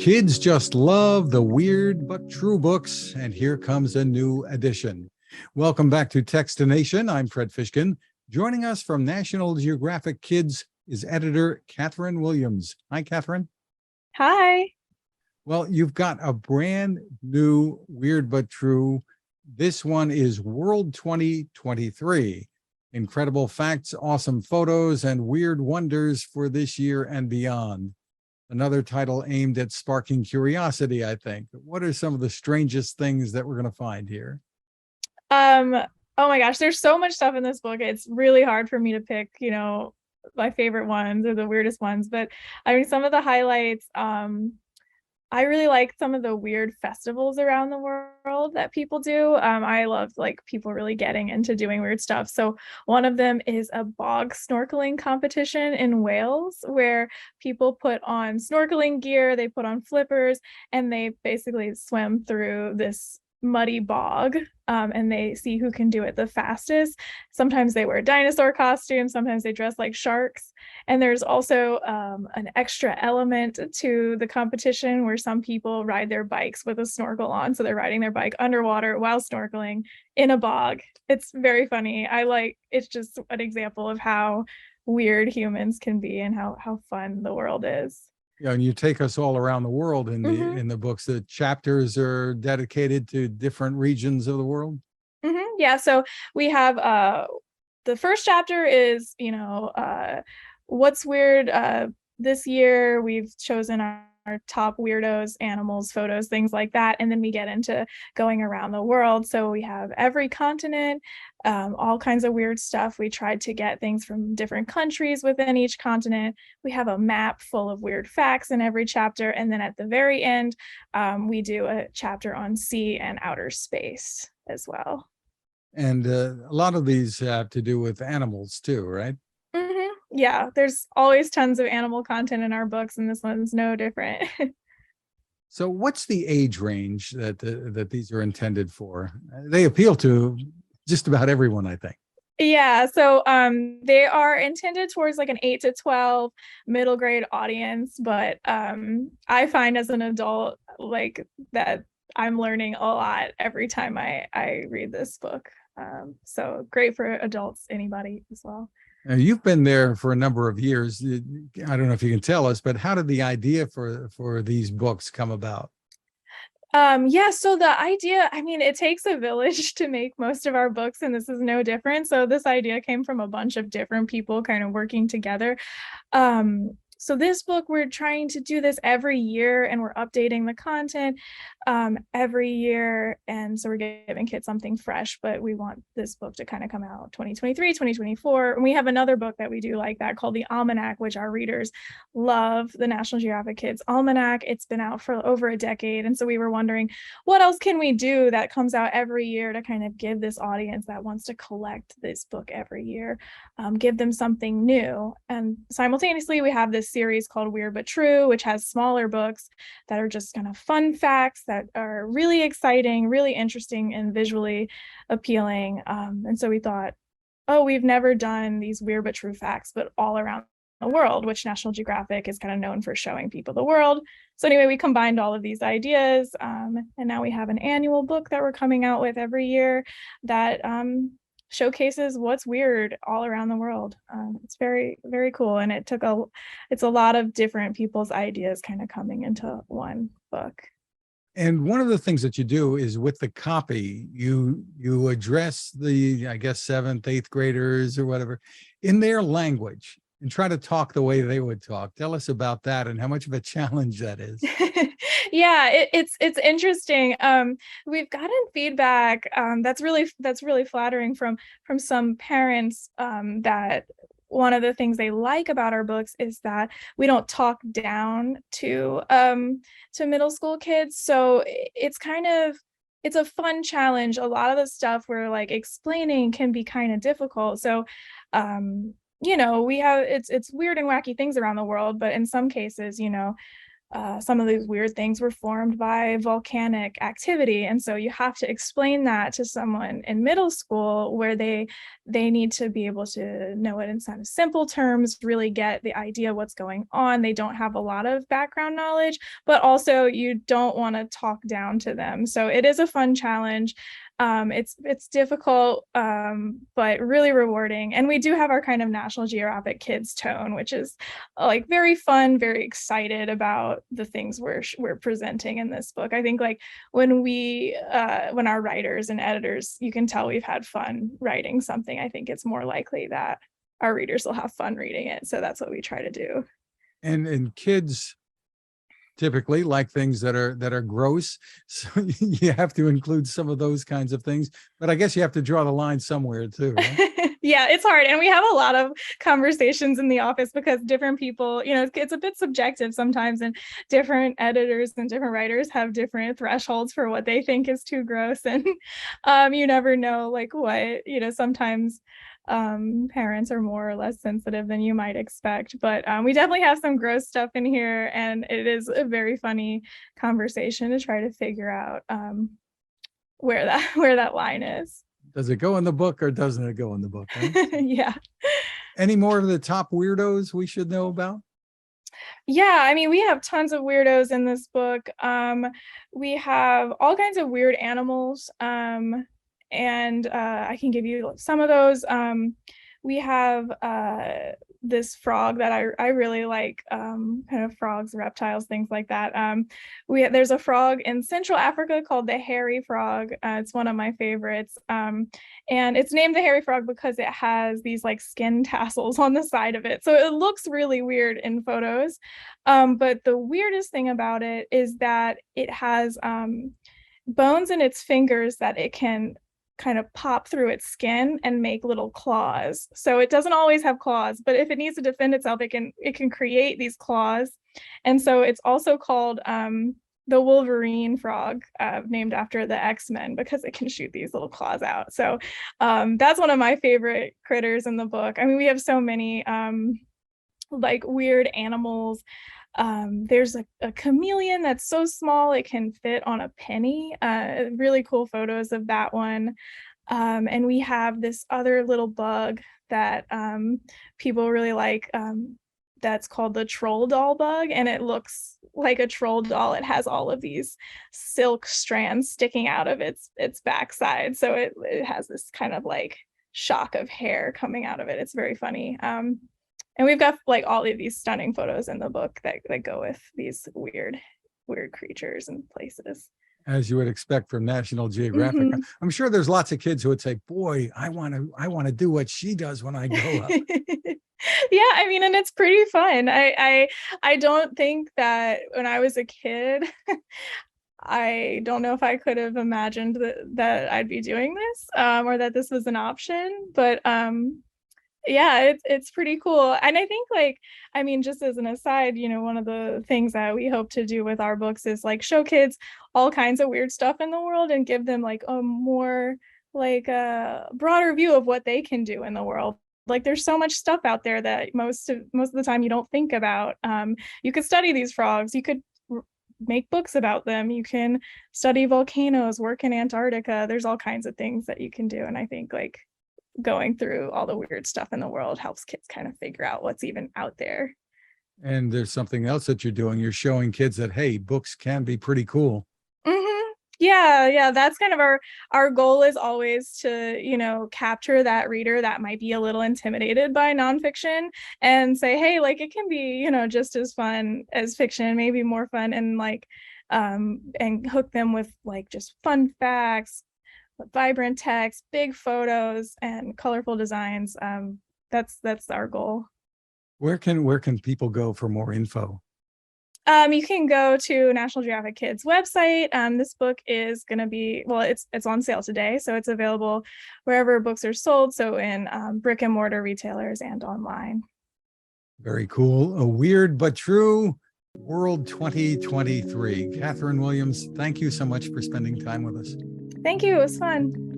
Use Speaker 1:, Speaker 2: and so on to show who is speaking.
Speaker 1: Kids just love the weird but true books, and here comes a new edition. Welcome back to Techstination. I'm Fred Fishkin. Joining us from National Geographic Kids is editor Kathryn Williams. Hi, Kathryn.
Speaker 2: Hi.
Speaker 1: Well, you've got a brand new Weird But True. This one is World 2023. Incredible facts, awesome photos, and weird wonders for this year and beyond. Another title aimed at sparking curiosity, I think. What are some of the strangest things that we're going to find here?
Speaker 2: Oh my gosh, there's so much stuff in this book. It's really hard for me to pick, my favorite ones or the weirdest ones. But I mean, some of the highlights, I really like some of the weird festivals around the world that people do. I love people really getting into doing weird stuff. So one of them is a bog snorkeling competition in Wales where people put on snorkeling gear, they put on flippers, and they basically swim through this muddy bog, and they see who can do it the fastest. Sometimes they wear dinosaur costumes, sometimes they dress like sharks. And there's also an extra element to the competition where some people ride their bikes with a snorkel on. So they're riding their bike underwater while snorkeling in a bog. It's very funny. It's just an example of how weird humans can be and how fun the world is.
Speaker 1: Yeah, and you take us all around the world in the books. The chapters are dedicated to different regions of the world.
Speaker 2: Yeah, so we have the first chapter is what's weird this year. We've chosen our top weirdos, animals, photos, things like that, and then we get into going around the world. So we have every continent, all kinds of weird stuff. We tried to get things from different countries within each continent. We have a map full of weird facts in every chapter, and then at the very end we do a chapter on sea and outer space as well.
Speaker 1: And a lot of these have to do with animals too, right?
Speaker 2: Yeah, there's always tons of animal content in our books, and this one's no different.
Speaker 1: So what's the age range that these are intended for? They appeal to just about everyone, I think.
Speaker 2: Yeah, so they are intended towards an 8 to 12 middle grade audience, but I find as an adult that I'm learning a lot every time I read this book. So great for adults, anybody as well.
Speaker 1: You've been there for a number of years. I don't know if you can tell us, but how did the idea for these books come about?
Speaker 2: Yeah, so the idea, it takes a village to make most of our books, and this is no different. So this idea came from a bunch of different people kind of working together. So this book, we're trying to do this every year, and we're updating the content every year. And so we're giving kids something fresh, but we want this book to kind of come out 2023, 2024. And we have another book that we do like that called The Almanac, which our readers love, the National Geographic Kids Almanac. It's been out for over a decade. And so we were wondering, what else can we do that comes out every year to kind of give this audience that wants to collect this book every year, give them something new. And simultaneously, we have this series called Weird But True, which has smaller books that are just kind of fun facts that are really exciting, really interesting, and visually appealing. And so we thought, we've never done these weird but true facts, but all around the world, which National Geographic is kind of known for showing people the world. So anyway, we combined all of these ideas, and now we have an annual book that we're coming out with every year that showcases what's weird all around the world. It's very, very cool, and it's a lot of different people's ideas kind of coming into one book.
Speaker 1: And one of the things that you do is with the copy, you address the, I guess, 7th, 8th graders or whatever in their language and try to talk the way they would talk. Tell us about that and how much of a challenge that is.
Speaker 2: Yeah, it's interesting. We've gotten feedback that's really flattering from some parents, that one of the things they like about our books is that we don't talk down to middle school kids. So it's a fun challenge. A lot of the stuff we're explaining can be kind of difficult. So we have it's weird and wacky things around the world, but in some cases, some of these weird things were formed by volcanic activity. And so you have to explain that to someone in middle school, where they need to be able to know it in kind of simple terms, really get the idea of what's going on. They don't have a lot of background knowledge, but also you don't want to talk down to them. So it is a fun challenge. It's difficult, but really rewarding. And we do have our kind of National Geographic Kids tone, which is like very fun, very excited about the things we're presenting in this book. I think like when our writers and editors, you can tell we've had fun writing something. I think it's more likely that our readers will have fun reading it. So that's what we try to do.
Speaker 1: And kids typically like things that are gross, so you have to include some of those kinds of things, but I guess you have to draw the line somewhere too, right?
Speaker 2: Yeah, it's hard. And we have a lot of conversations in the office because different people, it's a bit subjective sometimes, and different editors and different writers have different thresholds for what they think is too gross. And you never know like what, sometimes parents are more or less sensitive than you might expect, but we definitely have some gross stuff in here, and it is a very funny conversation to try to figure out where that line is.
Speaker 1: Does it go in the book or doesn't it go in the book, right?
Speaker 2: Yeah.
Speaker 1: Any more of the top weirdos we should know about?
Speaker 2: Yeah, I mean, we have tons of weirdos in this book. We have all kinds of weird animals. And I can give you some of those. We have this frog that I really like, kind of frogs, reptiles, things like that. There's a frog in Central Africa called the hairy frog. It's one of my favorites. And it's named the hairy frog because it has these like skin tassels on the side of it. So it looks really weird in photos. But the weirdest thing about it is that it has bones in its fingers that it can kind of pop through its skin and make little claws. So it doesn't always have claws, but if it needs to defend itself, it can create these claws. And so it's also called the Wolverine frog, named after the X-Men, because it can shoot these little claws out. So that's one of my favorite critters in the book. I mean, we have so many like weird animals. There's a chameleon that's so small it can fit on a penny. Really cool photos of that one. And we have this other little bug that people really like, that's called the troll doll bug, and it looks like a troll doll. It has all of these silk strands sticking out of its backside, so it has this kind of like shock of hair coming out of it. It's very funny. And we've got like all of these stunning photos in the book that go with these weird creatures and places.
Speaker 1: As you would expect from National Geographic.
Speaker 2: Mm-hmm.
Speaker 1: I'm sure there's lots of kids who would say, boy, I want to do what she does when I grow up.
Speaker 2: Yeah, I mean, and it's pretty fun. I don't think that when I was a kid, I don't know if I could have imagined that I'd be doing this, or that this was an option, but yeah, it's pretty cool. And I think like, I mean, just as an aside, one of the things that we hope to do with our books is like show kids all kinds of weird stuff in the world and give them like a more like a broader view of what they can do in the world. Like there's so much stuff out there that most of the time you don't think about. You could study these frogs, you could make books about them, you can study volcanoes, work in Antarctica. There's all kinds of things that you can do. And I think like going through all the weird stuff in the world helps kids kind of figure out what's even out there.
Speaker 1: And there's something else that you're doing. You're showing kids that, hey, books can be pretty cool.
Speaker 2: Mm-hmm. Yeah. That's kind of our goal is always to, capture that reader that might be a little intimidated by nonfiction and say, hey, like it can be, just as fun as fiction, maybe more fun, and like, and hook them with like just fun facts, vibrant text, big photos, and colorful designs. That's our goal.
Speaker 1: Where can people go for more info?
Speaker 2: You can go to National Geographic Kids website. This book is going to be, well, it's on sale today, so it's available wherever books are sold, so in brick and mortar retailers and online.
Speaker 1: Very cool. A Weird But True World 2023. Kathryn Williams, thank you so much for spending time with us.
Speaker 2: Thank you. It was fun.